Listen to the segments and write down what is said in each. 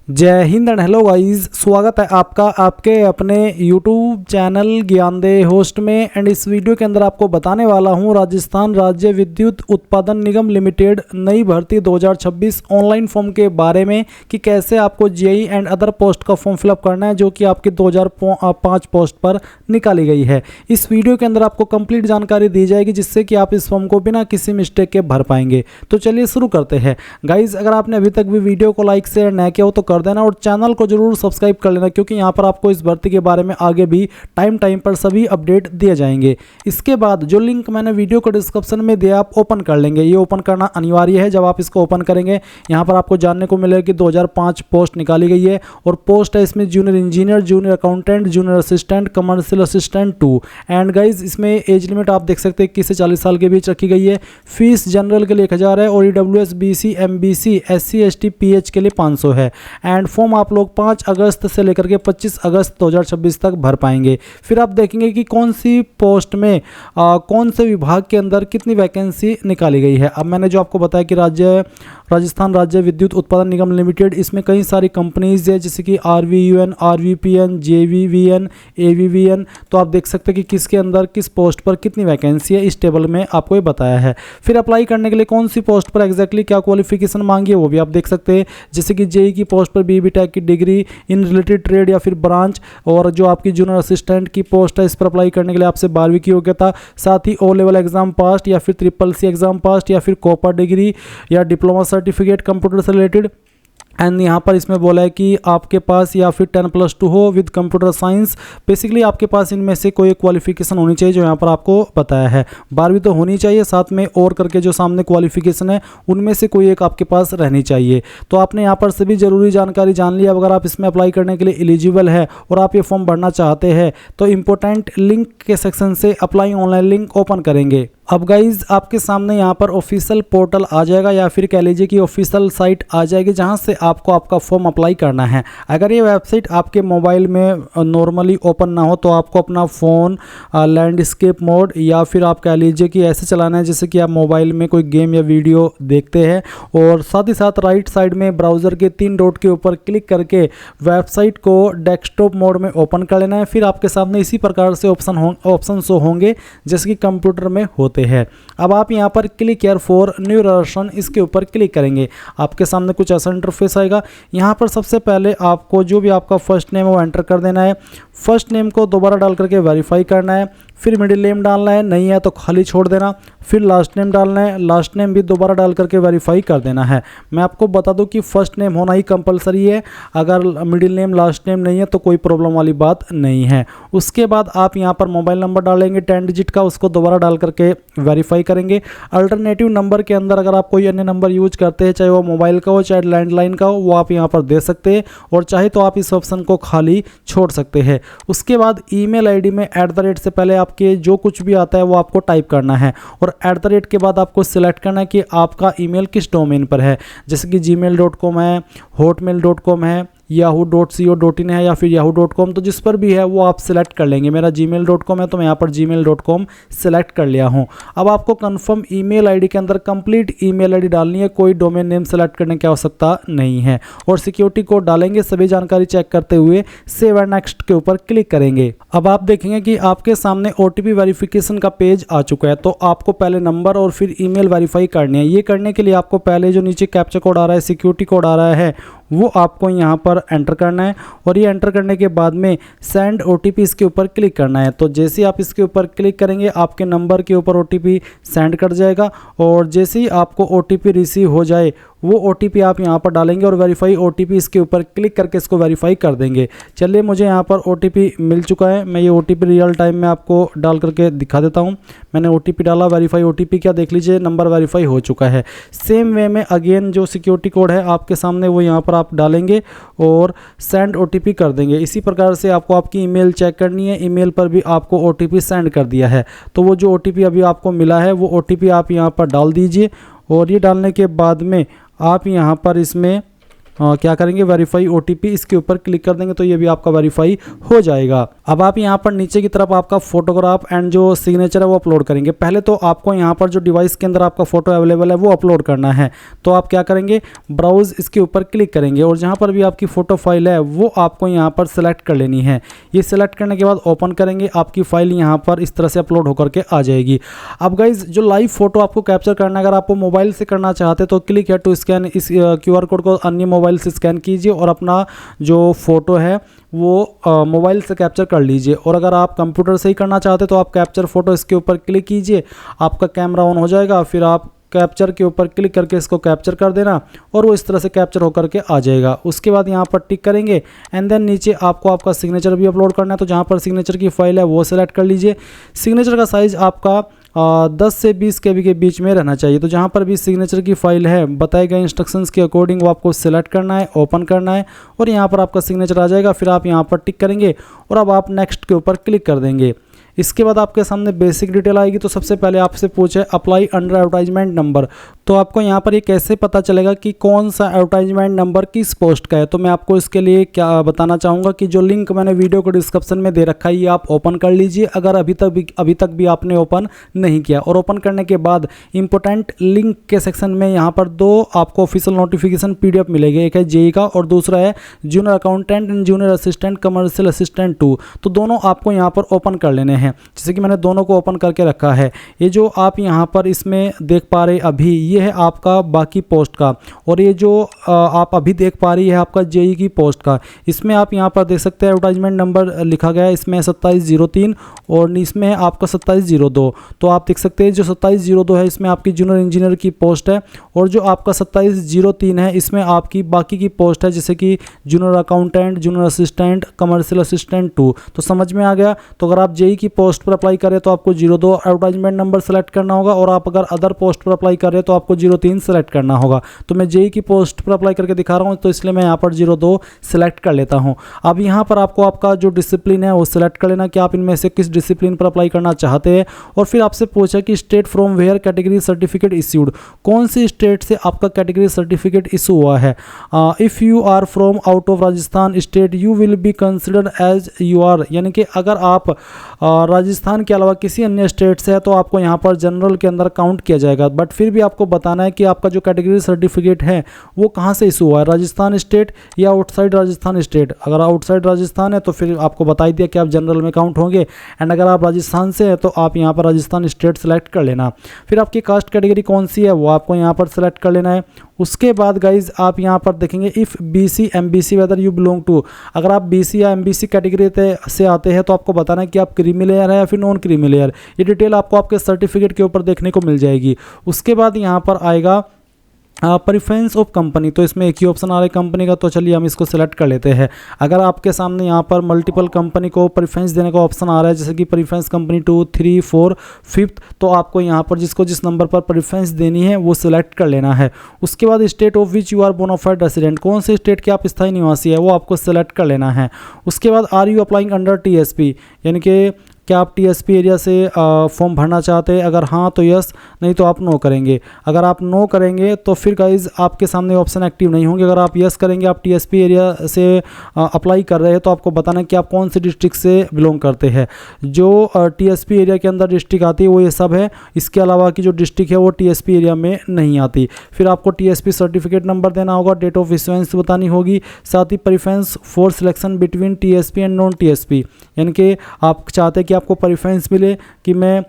जय Hind and hello guys, स्वागत है आपका आपके अपने YouTube चैनल ज्ञानदेह होस्ट में। एंड इस वीडियो के अंदर आपको बताने वाला हूं राजस्थान राज्य विद्युत उत्पादन निगम लिमिटेड नई भर्ती 2026 ऑनलाइन फॉर्म के बारे में कि कैसे आपको जेईई एंड अदर पोस्ट का फॉर्म फिलअप करना है, जो कि आपकी 2005 पोस्ट पर निकाली गई है। इस वीडियो के अंदर आपको कंप्लीट जानकारी दी जाएगी जिससे कि आप इस फॉर्म को बिना किसी मिस्टेक के भर पाएंगे। तो चलिए शुरू करते हैं गाइज। अगर आपने अभी तक भी वीडियो को लाइक शेयर न किया हो तो कर देना और चैनल को जरूर सब्सक्राइब कर लेना, क्योंकि यहाँ पर आपको इस भर्ती के बारे में आगे भी टाइम पर सभी अपडेट दिए जाएंगे। इसके बाद जो लिंक मैंने वीडियो को डिस्क्रिप्शन में दिया आप ओपन कर लेंगे। ये ओपन करना अनिवार्य है। जब आप इसको ओपन करेंगे यहाँ पर आपको जानने को मिलेगा कि 2005 पोस्ट निकाली गई है और पोस्ट है इसमें junior engineer, junior accountant, junior assistant, commercial assistant 2। And guys इसमें एज लिमिट आप देख सकते हैं 21 से 40 साल के बीच रखी गई है। फीस जनरल के लिए 1000 है और EWS, BC, MBC, SC, ST, pH के लिए 500 है। एंड फॉर्म आप लोग 5 अगस्त से लेकर के 25 अगस्त 2026 तक भर पाएंगे। फिर आप देखेंगे कि कौन सी पोस्ट में कौन से विभाग के अंदर कितनी वैकेंसी निकाली गई है। अब मैंने जो आपको बताया कि राजस्थान राज्य विद्युत उत्पादन निगम लिमिटेड, इसमें कई सारी कंपनीज है जैसे कि आरवीयूएन, आरवीपीएन, जेवीवीएन, एवीवीएन। तो आप देख सकते हैं कि किसके अंदर किस पोस्ट पर कितनी वैकेंसी है, इस टेबल में आपको ये बताया है। फिर अप्लाई करने के लिए कौन सी पोस्ट पर एग्जैक्टली क्या क्वालिफिकेशन मांगी है वो भी आप देख सकते हैं। जैसे कि जेई की पोस्ट पर बीबी टेक की डिग्री इन रिलेटेड ट्रेड या फिर ब्रांच, और जो आपकी जूनियर असिस्टेंट की पोस्ट है इस पर अप्लाई करने के लिए आपसे 12वीं की योग्यता, साथ ही ओ लेवल एग्जाम पास या फिर ट्रिपल सी एग्जाम पास या फिर कॉपर डिग्री या डिप्लोमा सर्टिफिकेट कंप्यूटर से रिलेटेड। एंड यहाँ पर इसमें बोला है कि आपके पास या फिर 10+2 हो विद कंप्यूटर साइंस। बेसिकली आपके पास इनमें से कोई क्वालिफिकेशन होनी चाहिए जो यहाँ पर आपको बताया है। 12वीं तो होनी चाहिए, साथ में और करके जो सामने क्वालिफिकेशन है उनमें से कोई एक आपके पास रहनी चाहिए। तो आपने यहाँ पर सभी जरूरी जानकारी जान ली। अगर आप इसमें अप्लाई करने के लिए एलिजिबल है और आप ये फॉर्म भरना चाहते हैं तो इंपॉर्टेंट लिंक के सेक्शन से अप्लाई ऑनलाइन लिंक ओपन करेंगे। अब गाइज आपके सामने यहाँ पर ऑफिशियल पोर्टल आ जाएगा या फिर कह लीजिए कि ऑफिशियल साइट आ जाएगी जहाँ से आपको आपका फॉर्म अप्लाई करना है। अगर ये वेबसाइट आपके मोबाइल में नॉर्मली ओपन ना हो तो आपको अपना फ़ोन लैंडस्केप मोड या फिर आप कह लीजिए कि ऐसे चलाना है जैसे कि आप मोबाइल में कोई गेम या वीडियो देखते हैं, और साथ ही साथ राइट साइड में ब्राउज़र के 3 डॉट के ऊपर क्लिक करके वेबसाइट को डेस्कटॉप मोड में ओपन कर लेना है। फिर आपके सामने इसी प्रकार से ऑप्शन शो होंगे जैसे कि कंप्यूटर में होते है। अब आप यहां पर click here for new registration, इसके ऊपर क्लिक करेंगे। आपके सामने कुछ ऐसा इंटरफेस आएगा। यहां पर सबसे पहले आपको जो भी आपका फर्स्ट नेम है वो एंटर कर देना है। फर्स्ट नेम को दोबारा डाल करके वेरीफाई करना है। फिर मिडिल नेम डालना है, नहीं है तो खाली छोड़ देना। फिर लास्ट नेम डालना है, लास्ट नेम भी दोबारा डाल करके वेरीफाई कर देना है। मैं आपको बता दूं कि फर्स्ट नेम होना ही कंपलसरी है। अगर मिडिल नेम लास्ट नेम नहीं है तो कोई प्रॉब्लम वाली बात नहीं है। उसके बाद आप यहां पर मोबाइल नंबर डालेंगे 10 डिजिट का, उसको दोबारा डाल करके वेरीफाई करेंगे। अल्टरनेटिव नंबर के अंदर अगर आप कोई अन्य नंबर यूज करते हैं, चाहे वो मोबाइल का हो चाहे लैंडलाइन का हो, वो आप यहाँ पर दे सकते हैं, और चाहे तो आप इस ऑप्शन को खाली छोड़ सकते हैं। उसके बाद ईमेल आईडी में @ से पहले आपके जो कुछ भी आता है वो आपको टाइप करना है, और @ के बाद आपको सिलेक्ट करना है कि आपका ईमेल किस डोमेन पर है। जैसे कि gmail.com है, hotmail.com है, yahoo.co.in है या फिर yahoo.com, तो जिस पर भी है वो आप सिलेक्ट कर लेंगे। मेरा gmail.com है तो मैं यहाँ पर gmail.com सिलेक्ट कर लिया हूँ। अब आपको कंफर्म ईमेल आईडी के अंदर कंप्लीट ईमेल आईडी डालनी है, कोई डोमेन नेम सेलेक्ट करने की आवश्यकता नहीं है, और सिक्योरिटी कोड डालेंगे। सभी जानकारी चेक करते हुए सेव एंड नेक्स्ट के ऊपर क्लिक करेंगे। अब आप देखेंगे कि आपके सामने OTP वेरिफिकेशन का पेज आ चुका है। तो आपको पहले नंबर और फिर ईमेल वेरीफाई करनी है। ये करने के लिए आपको पहले जो नीचे कैप्चा कोड आ रहा है, सिक्योरिटी कोड आ रहा है, वो आपको यहाँ पर एंटर करना है, और ये एंटर करने के बाद में सेंड OTP इसके ऊपर क्लिक करना है। तो जैसे ही आप इसके ऊपर क्लिक करेंगे आपके नंबर के ऊपर OTP सेंड कर जाएगा, और जैसे ही आपको OTP रिसीव हो जाए वो OTP आप यहाँ पर डालेंगे और वेरीफाई OTP इसके ऊपर क्लिक करके इसको वेरीफाई कर देंगे। चलिए मुझे यहाँ पर OTP मिल चुका है। मैं ये OTP रियल टाइम में आपको डाल करके दिखा देता हूँ। मैंने OTP डाला, वेरीफाई OTP क्या देख लीजिए, नंबर वेरीफाई हो चुका है। सेम वे में अगेन जो सिक्योरिटी कोड है आपके सामने वो यहाँ पर आप डालेंगे और सेंड OTP कर देंगे। इसी प्रकार से आपको आपकी ईमेल चेक करनी है। ईमेल पर भी आपको OTP सेंड कर दिया है, तो वो जो OTP अभी आपको मिला है वो OTP आप यहाँ पर डाल दीजिए, और ये डालने के बाद में आप यहाँ पर इसमें क्या करेंगे, वेरीफाई OTP, इसके ऊपर क्लिक कर देंगे तो ये भी आपका वेरीफाई हो जाएगा। अब आप यहाँ पर नीचे की तरफ आपका फोटोग्राफ एंड जो सिग्नेचर है वो अपलोड करेंगे। पहले तो आपको यहाँ पर जो डिवाइस के अंदर आपका फोटो अवेलेबल है वो अपलोड करना है। तो आप क्या करेंगे, ब्राउज, इसके ऊपर क्लिक करेंगे और जहाँ पर भी आपकी फ़ोटो फाइल है वो आपको यहाँ पर सेलेक्ट कर लेनी है। ये सेलेक्ट करने के बाद ओपन करेंगे, आपकी फाइल यहाँ पर इस तरह से अपलोड होकर के आ जाएगी। अब गाइज जो लाइव फोटो आपको कैप्चर करना है, अगर आपको मोबाइल से करना चाहते तो क्लिक है टू स्कैन, इस QR कोड को अन्य मोबाइल से स्कैन कीजिए और अपना जो फोटो है वो मोबाइल से कैप्चर कर लीजिए। और अगर आप कंप्यूटर से ही करना चाहते तो आप कैप्चर फोटो, इसके ऊपर क्लिक कीजिए, आपका कैमरा ऑन हो जाएगा, फिर आप कैप्चर के ऊपर क्लिक करके इसको कैप्चर कर देना और वो इस तरह से कैप्चर होकर के आ जाएगा। उसके बाद यहाँ पर टिक करेंगे एंड देन नीचे आपको आपका सिग्नेचर भी अपलोड करना है। तो जहाँ पर सिग्नेचर की फाइल है वो सेलेक्ट कर लीजिए। सिग्नेचर का साइज़ आपका 10 से 20 KB के बीच में रहना चाहिए। तो जहाँ पर भी सिग्नेचर की फाइल है बताए गए इंस्ट्रक्शंस के अकॉर्डिंग वो आपको सेलेक्ट करना है, ओपन करना है और यहाँ पर आपका सिग्नेचर आ जाएगा। फिर आप यहाँ पर टिक करेंगे और अब आप नेक्स्ट के ऊपर क्लिक कर देंगे। इसके बाद आपके सामने बेसिक डिटेल आएगी। तो सबसे पहले आपसे पूछे अप्लाई अंडर एडवर्टाइजमेंट नंबर। तो आपको यहाँ पर ये कैसे पता चलेगा कि कौन सा एडवर्टाइजमेंट नंबर किस पोस्ट का है। तो मैं आपको इसके लिए क्या बताना चाहूँगा कि जो लिंक मैंने वीडियो को डिस्क्रिप्शन में दे रखा है ये आप ओपन कर लीजिए, अगर अभी तक भी आपने ओपन नहीं किया। और ओपन करने के बाद इंपॉर्टेंट लिंक के सेक्शन में यहाँ पर 2 आपको ऑफिशियल नोटिफिकेशन PDF मिलेगी, एक है JEE का और दूसरा है junior accountant and junior assistant commercial assistant 2। तो दोनों आपको यहाँ पर ओपन कर लेने हैं, जैसे कि मैंने दोनों को ओपन करके रखा है। ये जो आप यहाँ पर इसमें देख पा रहे अभी, ये है आपका बाकी पोस्ट का, और ये जो आप अभी देख पा रही है आपका JEE की पोस्ट का। इसमें आप यहाँ पर देख सकते हैं एडवर्टाइजमेंट नंबर लिखा गया है, इसमें 2703 और इसमें है आपका 2702। तो आप देख सकते हैं जो 2702 है इसमें आपकी जूनियर इंजीनियर की पोस्ट है, और जो आपका 2703 है इसमें आपकी बाकी की पोस्ट है, जैसे कि junior accountant, junior assistant, commercial assistant 2। तो समझ में आ गया। तो अगर आप JEE की पोस्ट पर अप्लाई करें तो आपको 02 एडवर्टाइजमेंट नंबर सेलेक्ट करना होगा, और आप अगर अदर पोस्ट पर अप्लाई कर रहे हैं तो आपको 03 सेलेक्ट करना होगा। तो मैं JEE की पोस्ट पर अप्लाई करके दिखा रहा हूं, तो इसलिए मैं यहाँ पर 02 सेलेक्ट कर लेता हूं। अब यहाँ पर आपको आपका जो डिसिप्लिन है वो सिलेक्ट कर लेना कि आप इनमें से किस डिसिप्लिन पर अप्लाई करना चाहते हैं। और फिर आपसे पूछा कि state from where category certificate issued, कौन सी स्टेट से आपका कैटेगरी सर्टिफिकेट इशू हुआ है। If you are from out of Rajasthan state you will be considered as you are, यानी कि अगर आप राजस्थान के अलावा किसी अन्य स्टेट से है तो आपको यहाँ पर जनरल के अंदर काउंट किया जाएगा। बट फिर भी आपको बताना है कि आपका जो कैटेगरी सर्टिफिकेट है वो कहाँ से इशू हुआ है, राजस्थान स्टेट या आउटसाइड राजस्थान स्टेट। अगर आउटसाइड राजस्थान है तो फिर आपको बता ही दिया कि आप जनरल में काउंट होंगे, एंड अगर आप राजस्थान से है तो आप यहाँ पर राजस्थान स्टेट सेलेक्ट कर लेना। फिर आपकी कास्ट कैटेगरी कौन सी है वो आपको यहाँ पर सेलेक्ट कर लेना है। उसके बाद गाइज आप यहाँ पर देखेंगे if BC MBC whether you belong to, अगर आप BC या MBC कैटेगरी से आते हैं तो आपको बताना है कि आप क्रीमी लेयर है या फिर नॉन क्रीमी लेयर। ये डिटेल आपको आपके सर्टिफिकेट के ऊपर देखने को मिल जाएगी। उसके बाद यहाँ पर आएगा प्रेफरेंस ऑफ कंपनी, तो इसमें एक ही ऑप्शन आ रहा है कंपनी का, तो चलिए हम इसको सेलेक्ट कर लेते हैं। अगर आपके सामने यहाँ पर मल्टीपल कंपनी को प्रेफरेंस देने का ऑप्शन आ रहा है, जैसे कि प्रेफरेंस कंपनी 2, 3, 4, 5, तो आपको यहाँ पर जिस नंबर पर प्रेफरेंस देनी है वो सिलेक्ट कर लेना है। उसके बाद state of which you are bonafide resident, कौन से स्टेट के आप स्थायी निवासी है वो आपको सेलेक्ट कर लेना है। उसके बाद are you applying under TSP, यानी कि क्या आप TSP एरिया से फॉर्म भरना चाहते हैं, अगर हाँ तो यस, नहीं तो आप नो करेंगे। अगर आप नो करेंगे तो फिर गाइज आपके सामने ऑप्शन एक्टिव नहीं होंगे। अगर आप यस करेंगे, आप TSP एरिया से अप्लाई कर रहे हैं, तो आपको बताना है कि आप कौन से डिस्ट्रिक्ट से बिलोंग करते हैं। जो TSP एरिया के अंदर डिस्ट्रिक्ट आती है वो ये सब है, इसके अलावा की जो डिस्ट्रिक्ट है वो TSP एरिया में नहीं आती। फिर आपको TSP सर्टिफिकेट नंबर देना होगा, डेट ऑफ इशुएंस बतानी होगी, साथ ही preference for selection between TSP and non TSP, यानी कि आप चाहते हैं कि आपको प्रेफरेंस मिले कि मैं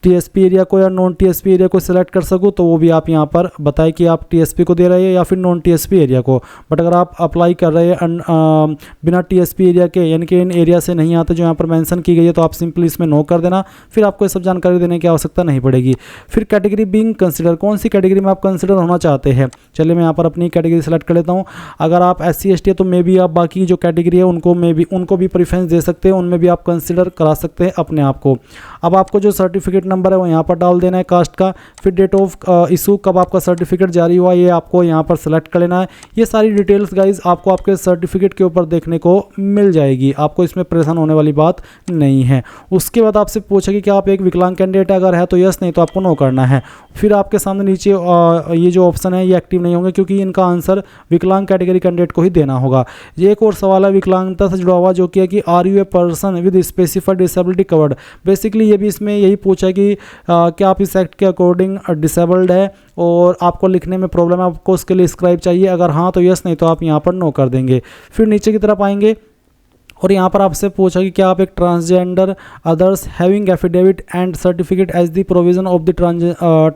TSP एरिया को या नॉन TSP एरिया को सिलेक्ट कर सकूं, तो वो भी आप यहाँ पर बताएं कि आप TSP को दे रहे हैं या फिर नॉन TSP एरिया को। बट अगर आप अप्लाई कर रहे हैं बिना TSP एरिया के, यानी कि इन एरिया से नहीं आते जो यहाँ पर मेंशन की गई है, तो आप सिंपली इसमें नो कर देना। फिर आपको ये सब जानकारी देने की आवश्यकता नहीं पड़ेगी। फिर कैटेगरी बीइंग कंसिडर, कौन सी कैटेगरी में आप कंसिडर होना चाहते हैं। चलिए मैं यहाँ पर अपनी कैटेगरी सेलेक्ट कर लेता हूँ। अगर आप SC ST है तो मे भी आप बाकी जो कैटेगरी है उनको भी प्रेफरेंस दे सकते हैं, उनमें भी आप कंसिडर करा सकते हैं अपने आप को। अब आपको जो सर्टिफिकेट नंबर है वो यहाँ पर डाल देना है कास्ट का, फिर डेट ऑफ इशू कब आपका सर्टिफिकेट जारी हुआ ये आपको यहाँ पर सेलेक्ट कर लेना है। ये सारी डिटेल्स गाइज आपको आपके सर्टिफिकेट के ऊपर देखने को मिल जाएगी, आपको इसमें परेशान होने वाली बात नहीं है। उसके बाद आपसे पूछा कि क्या आप एक विकलांग कैंडिडेट अगर है तो यस, नहीं तो आपको नो करना है। फिर आपके सामने नीचे ये जो ऑप्शन है ये एक्टिव नहीं होंगे क्योंकि इनका आंसर विकलांग कैटेगरी कैंडिडेट को ही देना होगा। ये एक और सवाल है विकलांगता से जुड़ा हुआ जो कि are you a person with specified disability covered. Basically ये भी इसमें यही पूछा है कि क्या आप इस एक्ट के अकॉर्डिंग डिसेबल्ड है और आपको लिखने में प्रॉब्लम है, आपको उसके लिए स्क्राइब चाहिए, अगर हाँ तो यस, नहीं तो आप यहाँ पर नो कर देंगे। फिर नीचे की तरफ आएंगे और यहाँ पर आपसे पूछा कि क्या आप एक transgender others having affidavit and certificate as the provision of the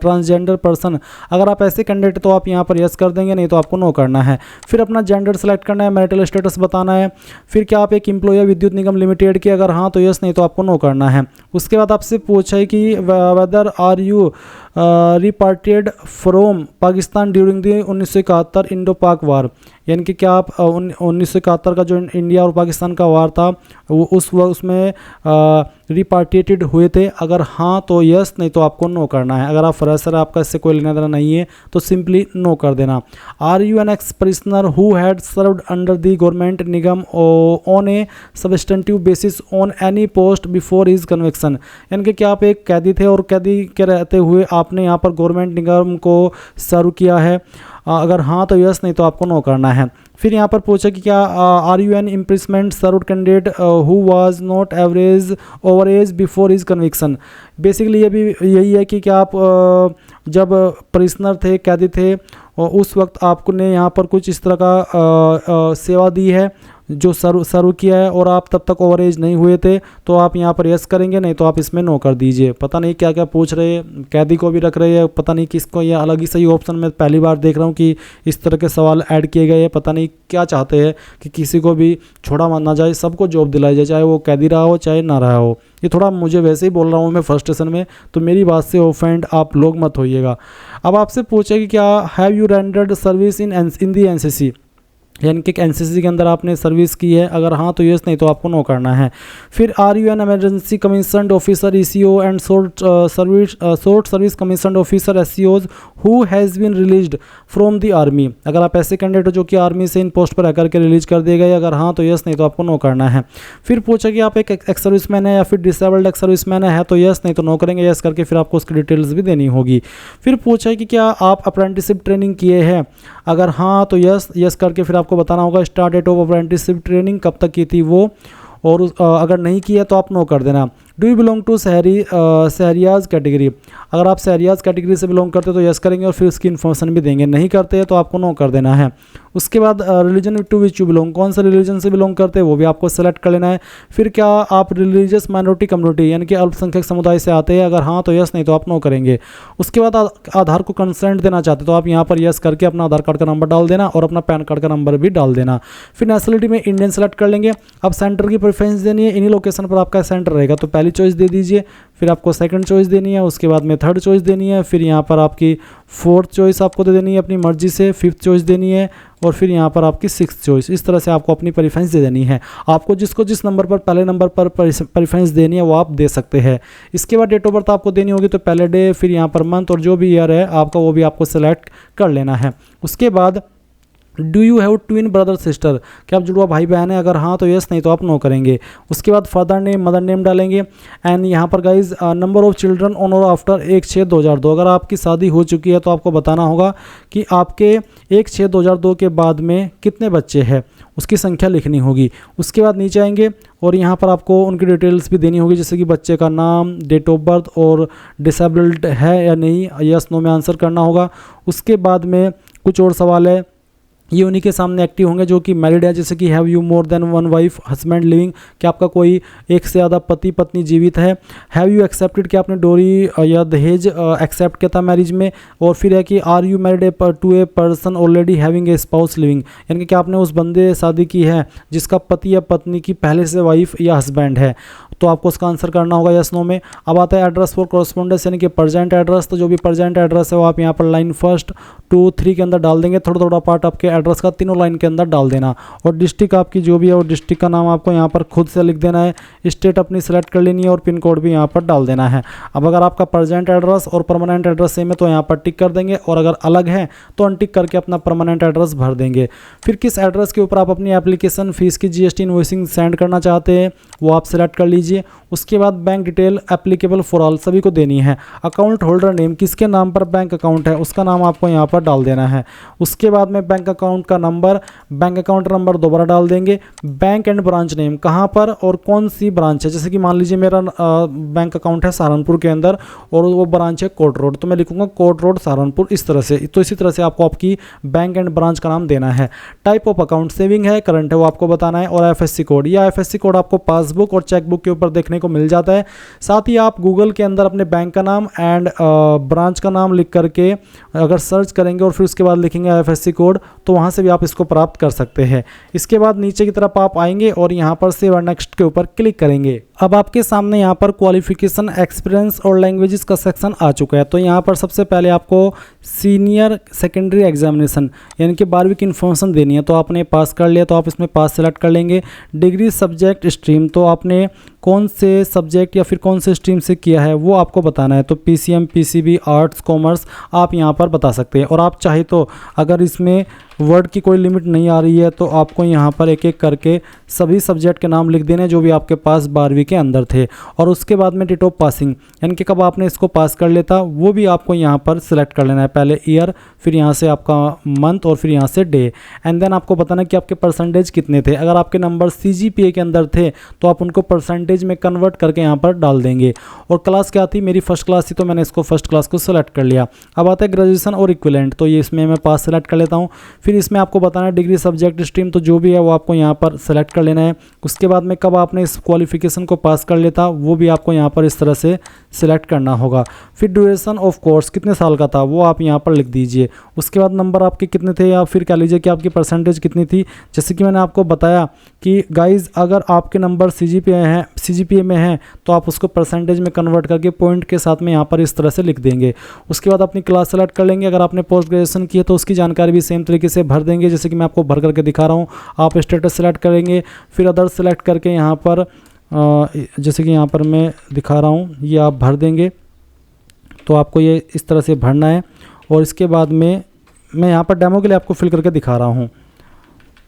transgender person, अगर आप ऐसे कैंडिडेट तो आप यहाँ पर यस कर देंगे, नहीं तो आपको नो करना है। फिर अपना जेंडर सेलेक्ट करना है, मैरिटल स्टेटस बताना है। फिर क्या आप एक एम्प्लॉयर विद्युत निगम लिमिटेड की, अगर हाँ तो यस, नहीं तो आपको नो करना है। उसके बाद आपसे पूछा है कि whether are you repatriated from Pakistan during the 1971 Indo Pak war, यानी कि क्या आप 1971 का जो इंडिया और पाकिस्तान का वार था वो उसमें रिपार्टेटेड हुए थे, अगर हाँ तो यस, नहीं तो आपको नो करना है। अगर आप फ्रेशर आपका इससे कोई लेना देना नहीं है तो सिंपली नो कर देना। Are you an ex prisoner who had served under the government निगम on a substantive basis on any post before his conviction, यानी कि क्या आप एक कैदी थे और कैदी के रहते हुए आपने यहाँ पर गवर्नमेंट निगम को सर्व किया है, अगर हाँ तो यस, नहीं तो आपको नो करना है। फिर यहाँ पर पूछा कि क्या are you an imprisonment served candidate who was not average over age before his conviction. Basically ये भी यही है कि क्या आप जब प्रिजनर थे, कैदी थे, और उस वक्त आपने यहाँ पर कुछ इस तरह का सेवा दी है जो सर्व किया है और आप तब तक ओवर एज नहीं हुए थे तो आप यहाँ पर यस करेंगे, नहीं तो आप इसमें नो कर दीजिए। पता नहीं क्या क्या पूछ रहे हैं, कैदी को भी रख रहे हैं, पता नहीं किसको, ये अलग ही सही ऑप्शन मैं पहली बार देख रहा हूँ कि इस तरह के सवाल ऐड किए गए हैं। पता नहीं क्या चाहते हैं कि किसी को भी छोड़ा माना जाए, सबको जॉब दिलाई जाए, चाहे वो कैदी रहा हो चाहे ना रहा हो। ये थोड़ा मुझे वैसे ही बोल रहा हूँ मैं फ्रस्ट्रेशन में, तो मेरी बात से ऑफेंड आप लोग मत होइएगा। अब आपसे पूछे कि क्या have you rendered service in the NCC, यानी कि एनसीसी के अंदर आपने सर्विस की है, अगर हाँ तो यस, नहीं तो आपको नो करना है। फिर are you an emergency commissioned officer ECO and short service commissioned officer एससीओज who has been released from the army, अगर आप ऐसे कैंडिडेट हो जो कि आर्मी से इन पोस्ट पर आकर के रिलीज कर दिए गए, अगर हाँ तो यस, नहीं तो आपको नो करना है। फिर पूछा कि आप एक एक्स सर्विसमैन है या फिर डिसेबल्ड एक्स सर्विसमैन है तो यस, नहीं तो नो करेंगे, यस करके फिर आपको उसकी डिटेल्स भी देनी होगी। फिर पूछा कि क्या आप अप्रेंटिसशिप ट्रेनिंग किए हैं, अगर हाँ तो यस करके फिर आपको बताना होगा start date of apprenticeship training कब तक की थी वो, और अगर नहीं किया तो आप नो कर देना। डू यू बिलोंग टू शहरियाज कैटेगरी, अगर आप शहरियाज कैटेगरी से बिलोंग करते तो यस करेंगे और फिर उसकी इन्फॉर्मेशन भी देंगे, नहीं करते तो आपको नो कर देना है। उसके बाद religion to which you belong, कौन सा रिलीजन से बिलोंग करते हैं वो भी आपको सेलेक्ट कर लेना है। फिर क्या आप रिलीजियस माइनॉरिटी कम्युनिटी यानी कि अल्पसंख्यक समुदाय से आते हैं, अगर हाँ तो यस, नहीं तो आप नो करेंगे। उसके बाद आधार को कंसेंट देना चाहते तो आप यहाँ पर यस करके अपना आधार कार्ड का नंबर डाल देना और अपना पैन कार्ड का नंबर भी डाल देना। फिर नेशनलिटी में इंडियन सेलेक्ट कर लेंगे। अब सेंटर की प्रेफरेंस देनी है, इन्हीं लोकेशन पर आपका सेंटर रहेगा तो पहली चॉइस दे दीजिए, फिर आपको सेकंड चॉइस देनी है, उसके बाद में थर्ड चॉइस देनी है, फिर यहाँ पर आपकी फोर्थ चॉइस आपको दे देनी है अपनी मर्जी से, फिफ्थ चॉइस देनी है और फिर यहाँ पर आपकी सिक्स्थ चॉइस। इस तरह से आपको अपनी प्रेफरेंस दे देनी है। आपको जिसको जिस नंबर पर पहले नंबर पर प्रेफरेंस देनी है वो आप दे सकते हैं। इसके बाद डेट ऑफ बर्थ आपको देनी होगी तो पहले डे, फिर यहाँ पर मंथ और जो भी ईयर है आपका वो भी आपको सेलेक्ट कर लेना है। उसके बाद do you have twin brother sister, क्या आप जुड़वा भाई बहन है, अगर हाँ तो यस, नहीं तो आप नो करेंगे। उसके बाद फादर नेम मदर नेम डालेंगे एंड यहाँ पर guys number of children on और आफ्टर 1/6/2002, अगर आपकी शादी हो चुकी है तो आपको बताना होगा कि आपके 1/6/2002 के बाद में कितने बच्चे हैं, उसकी संख्या लिखनी होगी। उसके बाद नीचे आएंगे और यहाँ पर आपको उनकी डिटेल्स भी देनी होगी, जैसे कि बच्चे का नाम, डेट ऑफ बर्थ और डिसेबल्ड है या नहीं, यस नो में आंसर करना होगा। उसके बाद में कुछ और सवाल है, ये उन्हीं के सामने एक्टिव होंगे जो कि मैरिड है, जैसे कि have you more than one wife husband living, कि आपका कोई एक से ज़्यादा पति पत्नी जीवित है। हैव यू एक्सेप्टेड, कि आपने डोरी या दहेज एक्सेप्ट किया था मैरिज में। और फिर है कि are you married to a person already having a spouse living, यानी कि आपने उस बंदे से शादी की है जिसका पति या पत्नी की पहले से वाइफ या हस्बैंड है, तो आपको उसका आंसर करना होगा यस नो में। अब आता है एड्रेस फॉर कॉरस्पॉन्डेंस यानी कि प्रेजेंट एड्रेस, तो जो भी प्रेजेंट एड्रेस है वो आप यहाँ पर लाइन 1, 2, 3 के अंदर डाल देंगे। थोड़ा थोड़ा पार्ट आपके एड्रेस का तीनों लाइन के अंदर डाल देना। और डिस्ट्रिक्ट आपकी जो भी है वो डिस्ट्रिक्ट का नाम आपको यहाँ पर खुद से लिख देना है। स्टेट अपनी सेलेक्ट कर लेनी है और पिन कोड भी यहाँ पर डाल देना है। अब अगर आपका प्रेजेंट एड्रेस और परमानेंट एड्रेस सेम है तो यहाँ पर टिक कर देंगे, और अगर अलग है तो अनटिक करके अपना परमानेंट एड्रेस भर देंगे। फिर किस एड्रेस के ऊपर आप अपनी एप्लीकेशन फीस की जीएसटी इनवॉइसिंग सेंड करना चाहते हैं वो आप सेलेक्ट कर लीजिए। उसके बाद bank detail applicable for all सभी को देनी है। अकाउंट होल्डर नेम, किसके नाम पर बैंक अकाउंट है उसका नाम आपको यहाँ पर डाल देना है। उसके बाद में बैंक अकाउंट का नंबर, बैंक अकाउंट नंबर दोबारा डाल देंगे। बैंक एंड ब्रांच नेम, कहाँ पर और कौन सी ब्रांच है, जैसे कि मान लीजिए मेरा बैंक अकाउंट है सहारनपुर के अंदर और वो ब्रांच है कोर्ट रोड, तो मैं लिखूंगा कोर्ट रोड सहारनपुर, इस तरह से। तो इसी तरह से आपको आपकी बैंक एंड ब्रांच का नाम देना है। टाइप ऑफ अकाउंट, सेविंग है करंट है वो आपको बताना है। और एफएससी कोड, या एफएससी कोड आपको पासबुक और चेकबुक के ऊपर देखने को मिल जाता है। साथ ही आप गूगल के अंदर अपने बैंक का नाम एंड ब्रांच का नाम लिख करके अगर सर्च करेंगे और फिर उसके बाद लिखेंगे एफएससी कोड तो वहाँ से भी आप इसको प्राप्त कर सकते हैं। इसके बाद नीचे की तरफ आप आएंगे और यहाँ पर सेव एंड नेक्स्ट के ऊपर क्लिक करेंगे। अब आपके सामने यहाँ पर क्वालिफिकेशन, एक्सपीरियंस और लैंग्वेजेस का सेक्शन आ चुका है। तो यहाँ पर सबसे पहले आपको सीनियर सेकेंडरी एग्जामिनेशन यानी कि 12वीं की इन्फॉर्मेशन देनी है। तो आपने पास कर लिया तो आप इसमें पास सेलेक्ट कर लेंगे। डिग्री, सब्जेक्ट, स्ट्रीम, तो आपने कौन से सब्जेक्ट या फिर कौन से स्ट्रीम से किया है वो आपको बताना है। तो पीसीएम, पीसीबी, आर्ट्स, कॉमर्स आप यहाँ पर बता सकते हैं। और आप चाहे तो अगर इसमें वर्ड की कोई लिमिट नहीं आ रही है तो आपको यहाँ पर एक एक करके सभी सब्जेक्ट के नाम लिख देने जो भी आपके पास 12वीं के अंदर थे। और उसके बाद में डेट ऑफ पासिंग यानी कि कब आपने इसको पास कर लेता वो भी आपको यहाँ पर सिलेक्ट कर लेना है। पहले ईयर, फिर यहाँ से आपका मंथ और फिर यहाँ से डे, एंड देन आपको बताना कि आपके परसेंटेज कितने थे। अगर आपके नंबर सीजीपीए के अंदर थे तो आप उनको परसेंटेज में कन्वर्ट करके यहाँ पर डाल देंगे। और क्लास क्या थी, मेरी फर्स्ट क्लास थी तो मैंने इसको फर्स्ट क्लास को सिलेक्ट कर लिया। अब आता है ग्रेजुएशन और इक्विवेलेंट, तो ये इसमें मैं पास सेलेक्ट कर लेता हूँ। फिर इसमें आपको बताना है डिग्री, सब्जेक्ट, स्ट्रीम, तो जो भी है वो आपको यहाँ पर सेलेक्ट कर लेना है। उसके बाद में कब आपने इस क्वालिफिकेशन को पास कर लेता वो भी आपको यहाँ पर इस तरह से सिलेक्ट करना होगा। फिर ड्यूरेशन ऑफ कोर्स कितने साल का था वो आप यहाँ पर लिख दीजिए। उसके बाद नंबर आपके कितने थे या फिर कह लीजिए कि आपकी परसेंटेज कितनी थी। जैसे कि मैंने आपको बताया कि गाइज अगर आपके नंबर सीजीपीए में हैं तो आप उसको परसेंटेज में कन्वर्ट करके पॉइंट के साथ में यहाँ पर इस तरह से लिख देंगे। उसके बाद अपनी क्लास सेलेक्ट कर लेंगे। अगर आपने पोस्ट ग्रेजुएशन की है तो उसकी जानकारी भी सेम तरीके से भर देंगे जैसे कि मैं आपको भर करके दिखा रहा हूँ। आप स्टेटस सेलेक्ट करेंगे, फिर अदर सेलेक्ट करके यहाँ पर जैसे कि यहाँ पर मैं दिखा रहा हूँ ये आप भर देंगे। तो आपको ये इस तरह से भरना है। और इसके बाद में मैं यहाँ पर डेमो के लिए आपको फिल करके दिखा रहा हूँ।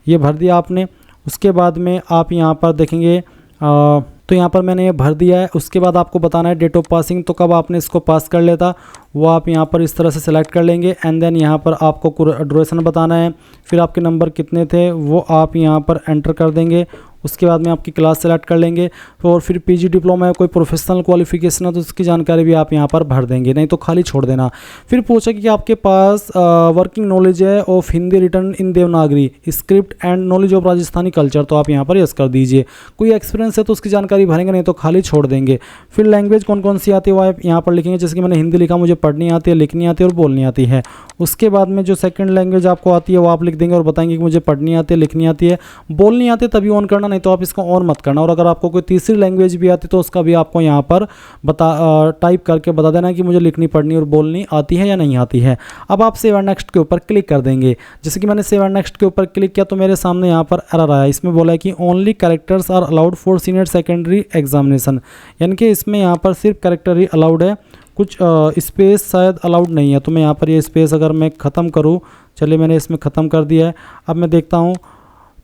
ये भर दिया आपने। उसके बाद में आप यहाँ पर देखेंगे तो यहाँ पर मैंने ये भर दिया है। उसके बाद आपको बताना है डेट ऑफ पासिंग, तो कब आपने इसको पास कर लेता वो आप यहाँ पर इस तरह से सिलेक्ट कर लेंगे। एंड देन यहाँ पर आपको ड्यूरेशन बताना है, फिर आपके नंबर कितने थे वो आप यहाँ पर एंटर कर देंगे। उसके बाद में आपकी क्लास सेलेक्ट कर लेंगे। और फिर पीजी, डिप्लोमा या कोई प्रोफेशनल क्वालिफिकेशन है तो उसकी जानकारी भी आप यहाँ पर भर देंगे, नहीं तो खाली छोड़ देना। फिर पूछा कि आपके पास वर्किंग नॉलेज है of Hindi return in Devanagari script and knowledge of Rajasthani culture, तो आप यहाँ पर यस कर दीजिए। कोई एक्सपीरियंस है तो उसकी जानकारी भरेंगे, नहीं तो खाली छोड़ देंगे। फिर लैंग्वेज कौन कौन सी आती है वो आप यहाँ पर लिखेंगे। जैसे कि मैंने हिंदी लिखा, मुझे पढ़नी आती है, लिखनी आती है और बोलनी आती है। उसके बाद में जो सेकंड लैंग्वेज आपको आती है वो आप लिख देंगे और बताएंगे कि मुझे पढ़नी आती है, लिखनी आती है, बोलनी आती है तभी ऑन करना, नहीं तो आप इसको ऑन मत करना। और अगर आपको कोई तीसरी लैंग्वेज भी आती है तो उसका भी आपको यहाँ पर टाइप करके बता देना कि मुझे लिखनी, पढ़नी और बोलनी आती है या नहीं आती है। अब आप सेव एंड नेक्स्ट के ऊपर क्लिक कर देंगे। जैसे कि मैंने सेव एंड नेक्स्ट के ऊपर क्लिक किया तो मेरे सामने यहाँ पर एरर आया। इसमें बोला है कि only characters are allowed for senior secondary examination, यानी कि इसमें यहाँ पर सिर्फ कैरेक्टर ही अलाउड है, कुछ स्पेस शायद अलाउड नहीं है। तो मैं यहाँ पर ये स्पेस अगर मैं ख़त्म करूँ, चलिए मैंने इसमें ख़त्म कर दिया है। अब मैं देखता हूँ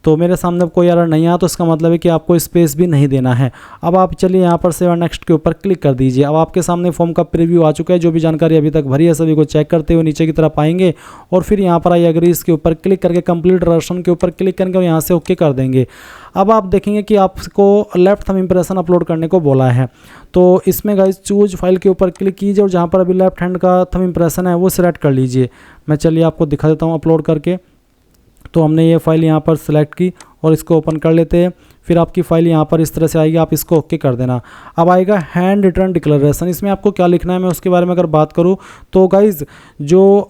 तो मेरे सामने कोई एरर नहीं आया, तो इसका मतलब है कि आपको स्पेस भी नहीं देना है। अब आप चलिए यहाँ पर सेव एंड नेक्स्ट के ऊपर क्लिक कर दीजिए। अब आपके सामने फॉर्म का प्रीव्यू आ चुका है। जो भी जानकारी अभी तक भरी है सभी को चेक करते हुए नीचे की तरफ आएंगे और फिर यहाँ पर आई एग्री इसके ऊपर क्लिक करके कंप्लीट रजिस्ट्रेशन के ऊपर क्लिक करेंगे और यहाँ से ओके कर देंगे। अब आप देखेंगे कि आपको लेफ्ट थंब इंप्रेशन अपलोड करने को बोला है। तो इसमें गाइस चूज फाइल के ऊपर क्लिक कीजिए और जहाँ पर अभी लेफ्ट हैंड का थंब इंप्रेशन है वो सिलेक्ट कर लीजिए। मैं चलिए आपको दिखा देता हूँ अपलोड करके। तो हमने ये फाइल यहाँ पर सिलेक्ट की और इसको ओपन कर लेते हैं। फिर आपकी फ़ाइल यहाँ पर इस तरह से आएगी, आप इसको ओके कर देना। अब आएगा हैंड रिटर्न डिक्लेरेशन। इसमें आपको क्या लिखना है मैं उसके बारे में अगर बात करूँ तो गाइज़ जो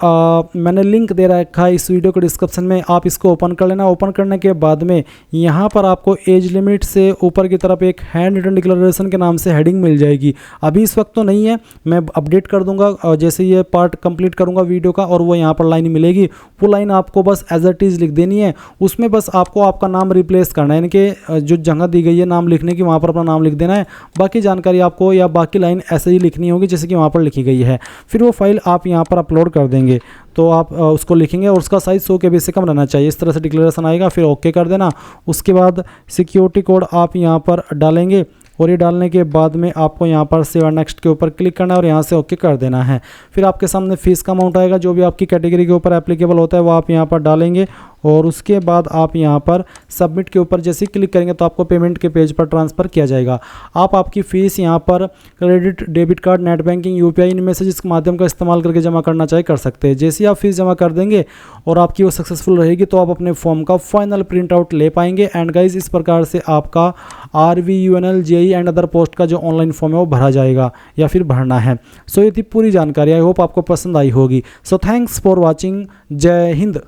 मैंने लिंक दे रखा है इस वीडियो के डिस्क्रिप्शन में, आप इसको ओपन कर लेना। ओपन करने के बाद में यहाँ पर आपको एज लिमिट से ऊपर की तरफ एक हैंड रिटर्न डिक्लेरेशन के नाम से हेडिंग मिल जाएगी। अभी इस वक्त तो नहीं है, मैं अपडेट कर दूंगा जैसे ये पार्ट कंप्लीट करूंगा वीडियो का, और वो यहाँ पर लाइन मिलेगी। वो लाइन आपको बस एज इट इज़ लिख देनी है। उसमें बस आपको आपका नाम रिप्लेस करना है, यानी कि जो जगह दी गई है नाम लिखने की वहाँ पर अपना नाम लिख देना है। बाकी जानकारी आपको या बाकी लाइन ऐसे ही लिखनी होगी जैसे कि वहाँ पर लिखी गई है। फिर वो फाइल आप यहाँ पर अपलोड कर देंगे, तो आप उसको लिखेंगे और उसका साइज़ 100 KB से कम रहना चाहिए। इस तरह से डिक्लेरेशन आएगा, फिर ओके कर देना। उसके बाद सिक्योरिटी कोड आप यहाँ पर डालेंगे और ये डालने के बाद में आपको यहाँ पर सेव नेक्स्ट के ऊपर क्लिक करना है और यहाँ से ओके कर देना है। फिर आपके सामने फ़ीस का अमाउंट आएगा, जो भी आपकी कैटेगरी के ऊपर एप्लीकेबल होता है वो आप यहाँ पर डालेंगे और उसके बाद आप यहाँ पर सबमिट के ऊपर जैसे ही क्लिक करेंगे तो आपको पेमेंट के पेज पर ट्रांसफ़र किया जाएगा। आप आपकी फ़ीस यहाँ पर credit, debit card, net banking, UPI इनमें से जिस माध्यम का इस्तेमाल करके जमा करना चाहे कर सकते हैं। जैसे ही आप फीस जमा कर देंगे और आपकी वो सक्सेसफुल रहेगी तो आप अपने फॉर्म का फाइनल प्रिंट आउट ले पाएंगे। एंड गाइज इस प्रकार से आपका RVUNL, JEE and other post का जो ऑनलाइन फॉर्म है वो भरा जाएगा या फिर भरना है। सो ये थी पूरी जानकारी। आई होप आपको पसंद आई होगी। So thanks for watching. जय हिंद।